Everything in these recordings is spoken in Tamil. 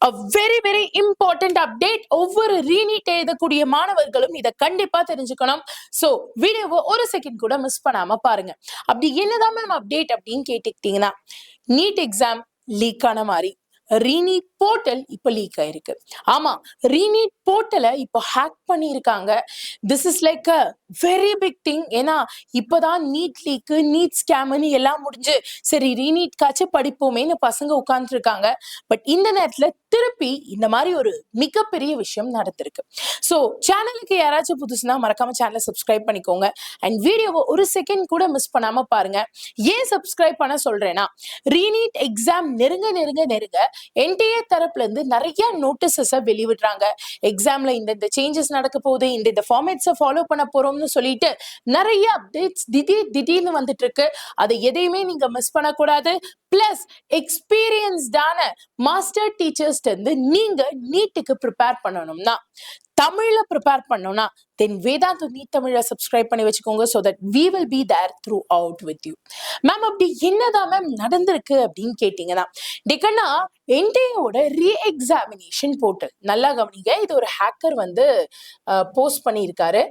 a very important update. ஒவ்வொரு ரீநீட் எழுதக்கூடிய மாணவர்களும் இதை கண்டிப்பா தெரிஞ்சுக்கணும். சோ வீடியோவை ஒரு செகண்ட் கூட மிஸ் பண்ணாம பாருங்க. அப்படி என்னதான் மேம் அப்டேட் அப்படின்னு கேட்டுக்கிட்டீங்கன்னா, நீட் எக்ஸாம் லீக் ஆன மாதிரி ரீநீட் போர்ட்டல் இப்ப லீக் ஆயிருக்கு. ஆமா, ரீநீட் போர்ட்டலை இப்போ ஹேக் பண்ணியிருக்காங்க. This is like a very big thing. ஏன்னா இப்பதான் நீட் லீக்கு, நீட் ஸ்கேம்னு எல்லாம் முடிஞ்சு சரி ரீநீட்காச்சும் படிப்போமேன்னு பசங்க உட்கார்ந்துருக்காங்க. பட் இந்த நேரத்துல திருப்பி இந்த மாதிரி ஒரு மிகப்பெரிய விஷயம் நடந்திருக்கு. ஸோ சேனலுக்கு யாராச்சும் புதுசுனா மறக்காம சேனலை சப்ஸ்கிரைப் பண்ணிக்கோங்க. அண்ட் வீடியோவை ஒரு செகண்ட் கூட மிஸ் பண்ணாம பாருங்க. ஏன் சப்ஸ்கிரைப் பண்ண சொல்றேன்னா, ரீநீட் எக்ஸாம் நெருங்க என்டிஏ தரப்புல இருந்து நிறைய நோட்டீசஸை வெளிவிடுறாங்க. எக்ஸாம்ல இந்த சேஞ்சஸ் நடக்க போகுது, இந்த ஃபார்மேட்ஸை ஃபாலோ பண்ண போறோம்னு சொல்லிட்டு நிறைய அப்டேட்ஸ் திடீர்னு வந்துட்டு இருக்கு. அதை எதையுமே நீங்க மிஸ் பண்ணக்கூடாது. பிளஸ் எக்ஸ்பீரியன்ஸ்டான மாஸ்டர் டீச்சர்ஸ் இருந்து நீங்க நீட்டுக்கு ப்ரிப்பேர் பண்ணணும்னா, தமிழ்ல ப்ரிப்பேர் பண்ணணும்னா தென் வேதாந்த் நீட் தமிழை சப்ஸ்கிரைப் பண்ணி வச்சுக்கோங்க. So that we will be there throughout with you. Ma'am அப்படி என்னதான் மேம் நடந்திருக்கு அப்படின்னு கேட்டீங்கன்னா, டிகன்னா என்டிஏவோட ரீஎக்ஸாமினேஷன் போர்ட்டல் நல்லா கவனிங்க. இது ஒரு ஹேக்கர் வந்து போஸ்ட் பண்ணியிருக்காரு.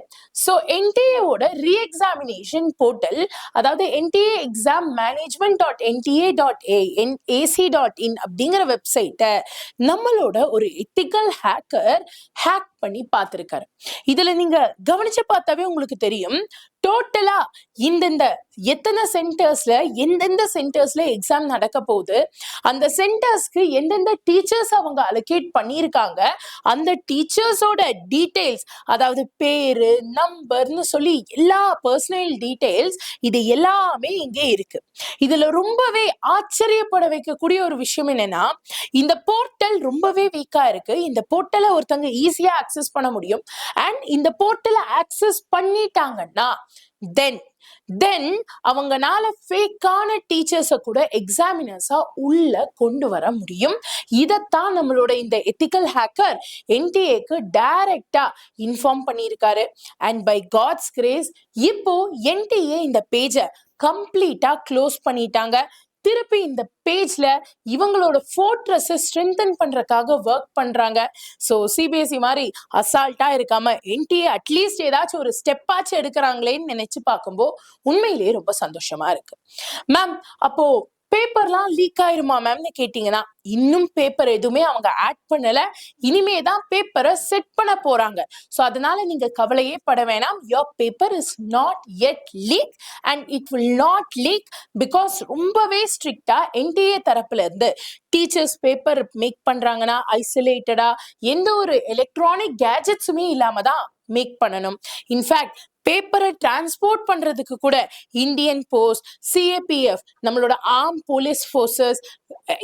ஸோ என்டிஏவோட ரீஎக்ஸாமினேஷன் போர்ட்டல், அதாவது என்டிஏ எக்ஸாம் மேனேஜ்மெண்ட் .nta.ac.in அப்படிங்கிற வெப்சைட்டை நம்மளோட ஒரு எத்திக்கல் ஹேக்கர் ஹேக் பண்ணி பார்த்திருக்காரு. இதுல நீங்க கவனிச்சு பார்த்தாவே உங்களுக்கு தெரியும், டோட்டலா இந்த எத்தனை சென்டர்ஸ்ல எந்தெந்த சென்டர்ஸ்ல எக்ஸாம் நடக்க போகுது, அந்த சென்டர்ஸ்க்கு எந்தெந்த டீச்சர்ஸ் அவங்க அலோகேட் பண்ணியிருக்காங்க, அந்த டீச்சர்ஸோட டீடைல்ஸ், அதாவது பேரு நம்பர்னு சொல்லி எல்லா பர்சனல் டீடைல்ஸ், இது எல்லாமே இங்கே இருக்கு. இதுல ரொம்பவே ஆச்சரியப்பட வைக்கக்கூடிய ஒரு விஷயம் என்னன்னா, இந்த போர்ட்டல் ரொம்பவே வீக்கா இருக்கு. இந்த போர்ட்டலை ஒருத்தங்க ஈஸியா ஆக்சஸ் பண்ண முடியும். அண்ட் இந்த போர்ட்டலை ஆக்சஸ் பண்ணிட்டாங்கன்னா தென் அவங்கனால ஃபேக்கான டீச்சர்ஸை கூட எக்ஸாமினர்ஸா உள்ள கொண்டு வர முடியும். இதைத்தான் நம்மளோட இந்த எத்திக்கல் ஹேக்கர் என்டிஏக்கு டைரக்டா இன்ஃபார்ம் பண்ணியிருக்காரு. அண்ட் பை காட்ஸ் கிரேஸ் இப்போ என்டிஏ இந்த பேஜை கம்ப்ளீட்டா க்ளோஸ் பண்ணிட்டாங்க. திருப்பி இந்த பேஜ்ல இவங்களோட ஃபோர்ட்ரஸை ஸ்ட்ரென்தன் பண்றதுக்காக ஒர்க் பண்றாங்க. ஸோ சிபிஎஸ்இ மாதிரி அசால்ட்டா இருக்காம என்டிஏ அட்லீஸ்ட் ஏதாச்சும் ஒரு ஸ்டெப்பாச்சு எடுக்கிறாங்களேன்னு நினைச்சு பார்க்கும்போது உண்மையிலேயே ரொம்ப சந்தோஷமா இருக்கு. மேம் அப்போ பேப்பர்லாம் லீக் ஆயிருமா மேம்னு கேட்டீங்கன்னா, இன்னும் பேப்பர் எதுவுமே அவங்க ஆட் பண்ணல. இனிமே தான் பேப்பரை செட் பண்ண போறாங்க. ஸோ அதனால நீங்க கவலையே பட வேணாம். Your paper is not yet leak and it will not leak because ரொம்பவே ஸ்ட்ரிக்டா என்டிஏ தரப்புல இருந்து டீச்சர்ஸ் பேப்பர் மேக் பண்றாங்கன்னா ஐசோலேட்டடா எந்த ஒரு எலக்ட்ரானிக் கேஜெட்ஸுமே இல்லாம தான் மேக் பண்ணணும். இன்ஃபேக்ட் பேப்பரை டிரான்ஸ்போர்ட் பண்றதுக்கு கூட இந்தியன் போஸ்ட், சிஏபிஎஃப், நம்மளோட arm police forces,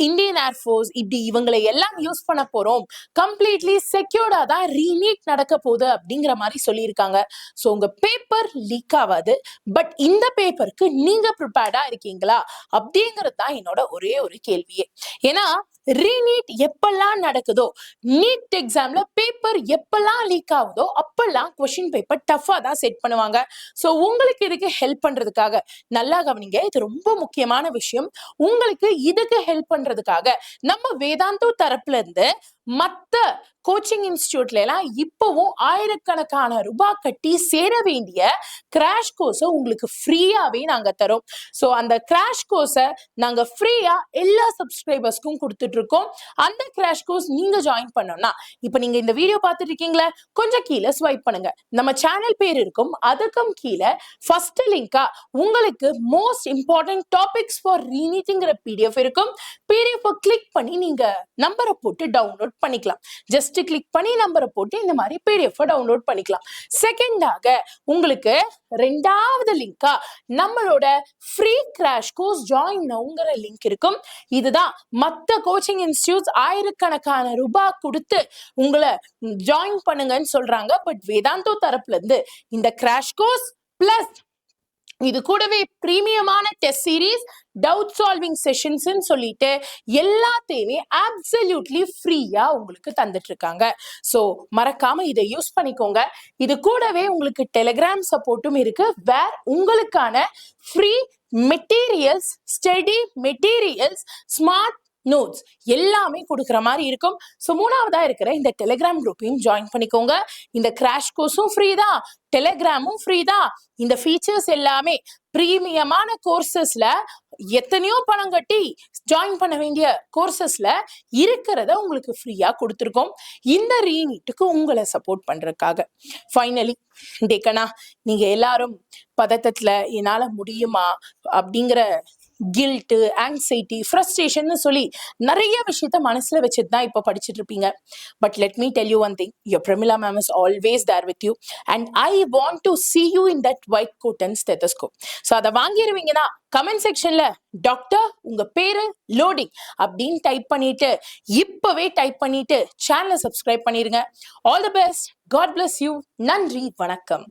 Indian air force, இப்படி இவங்களை எல்லாம் யூஸ் பண்ண போறோம். கம்ப்ளீட்லி செக்யூர்டா தான் ரீநீட் நடக்க போகுது அப்படிங்கிற மாதிரி சொல்லியிருக்காங்க. ஸோ உங்க பேப்பர் லீக் ஆகாது. பட் இந்த பேப்பருக்கு நீங்க ப்ரிப்பேர்டா இருக்கீங்களா அப்படிங்கிறது தான் என்னோட ஒரே ஒரு கேள்வியே. ஏன்னா ரீநீட் எப்பெல்லாம் நடக்குதோ, நீட் எக்ஸாம்ல பேப்பர் எப்பெல்லாம் லீக் ஆகுதோ அப்பெல்லாம் கொஸ்டின் பேப்பர் டஃபா தான் செட் பண்ணுவாங்க. ஸோ உங்களுக்கு இதுக்கு ஹெல்ப் பண்றதுக்காக நல்லா கவனிங்க, இது ரொம்ப முக்கியமான விஷயம். உங்களுக்கு இதுக்கு ஹெல்ப் பண்றதுக்காக நம்ம வேதாந்தோ தரப்புல இருந்து மத்த கோச்சிங் இன்ஸ்டிடியூட்ல எல்லாம் இப்பவும் ஆயிரக்கணக்கான ரூபாய் கட்டி சேர வேண்டிய கிராஷ் கோர்ஸை உங்களுக்கு ஃப்ரீயாவே நாங்க தரோம். ஸோ அந்த கிராஷ் கோர்ஸை நாங்க ஃப்ரீயா எல்லா சப்ஸ்கிரைபர்ஸ்க்கும் கொடுத்துட்டு இருக்கோம். அந்த கிராஷ் கோர்ஸ் நீங்க ஜாயின் பண்ணோம்னா, இப்ப நீங்க இந்த வீடியோ பார்த்துட்டு இருக்கீங்களா, கொஞ்சம் கீழே ஸ்வைப் பண்ணுங்க, நம்ம சேனல் பேர் இருக்கும், அதுக்கும் கீழே ஃபர்ஸ்ட் லிங்கா உங்களுக்கு மோஸ்ட் இம்பார்ட்டன்ட் டாபிக்ஸ் ஃபார் ரீநீட்ங்கிற பிடிஎஃப் இருக்கும். பிடிஎஃப் கிளிக் பண்ணி நீங்க நம்பரை போட்டு டவுன்லோட் பண்ணிக்கலாம். ஜஸ்ட் கிளிக் பண்ணி நம்பரை போட்டு இந்த மாதிரி பிடிஎஃப் டவுன்லோட் பண்ணிக்கலாம். செகண்டாக உங்களுக்கு ரெண்டாவது லிங்கா நம்மளோட ஃப்ரீ கிராஷ் கோர்ஸ் ஜாயின் நவுங்கிற லிங்க் இருக்கும். இதுதான் மத்த கோச்சிங் இன்ஸ்டிடியூட்ஸ் ஆயிரக்கணக்கான ரூபாய் கொடுத்து உங்களை ஜாயின் பண்ணுங்கன்னு சொல்றாங்க. பட் வேதாந்தோ தரப்புல இருந்து இந்த கிராஷ் கோர்ஸ் பிளஸ் இது கூடவே பிரீமியமான test series, doubt solving sessions சொல்லிட்டு எல்லாத்தையுமே அப்சல்யூட்லி ஃப்ரீயா உங்களுக்கு தந்துட்டு இருக்காங்க. ஸோ மறக்காம இதை யூஸ் பண்ணிக்கோங்க. இது கூடவே உங்களுக்கு டெலிகிராம் சப்போர்ட்டும் இருக்கு, வேர் உங்களுக்கான free materials, study materials, smart notes எல்லாமே கொடுக்குற மாதிரி இருக்கும். ஸோ 3வதா இருக்கிற இந்த டெலிகிராம் குரூப்பையும் ஜாயின் பண்ணிக்கோங்க. இந்த கிராஷ் கோர்ஸும் ஃப்ரீ தான், டெலிகிராமும் ஃப்ரீ தான். இந்த ஃபீச்சர்ஸ் எல்லாமே பிரீமியமான கோர்சஸ்ல எத்தனையோ பணம் கட்டி ஜாயின் பண்ண வேண்டிய கோர்சஸ்ல இருக்கிறத உங்களுக்கு ஃப்ரீயா கொடுத்துருக்கோம். இந்த ரீநீட்டுக்கு உங்களை சப்போர்ட் பண்றதுக்காக. ஃபைனலி டேக்கனா, நீங்க எல்லாரும் பதட்டத்துல என்னால முடியுமா அப்படிங்கிற கில்ட்டு, ஆங்ஸைட்டி, ஃப்ரஸ்ட்ரேஷன் சொல்லி நிறைய விஷயத்த மனசுல வச்சுட்டு தான் இப்போ படிச்சுட்டு இருப்பீங்க. But let me tell you one thing, your Pramila ma'am is always there with you and I want to see you in that white coat and stethoscope. So அதை வாங்கிடுவீங்கன்னா கமெண்ட் செக்ஷன்ல டாக்டர் உங்க பேரு லோடிங் அப்படின்னு டைப் பண்ணிட்டு இப்பவே டைப் பண்ணிட்டு சேனலை சப்ஸ்கிரைப் பண்ணிருங்க. All the best. God bless you. நன்றி, வணக்கம்.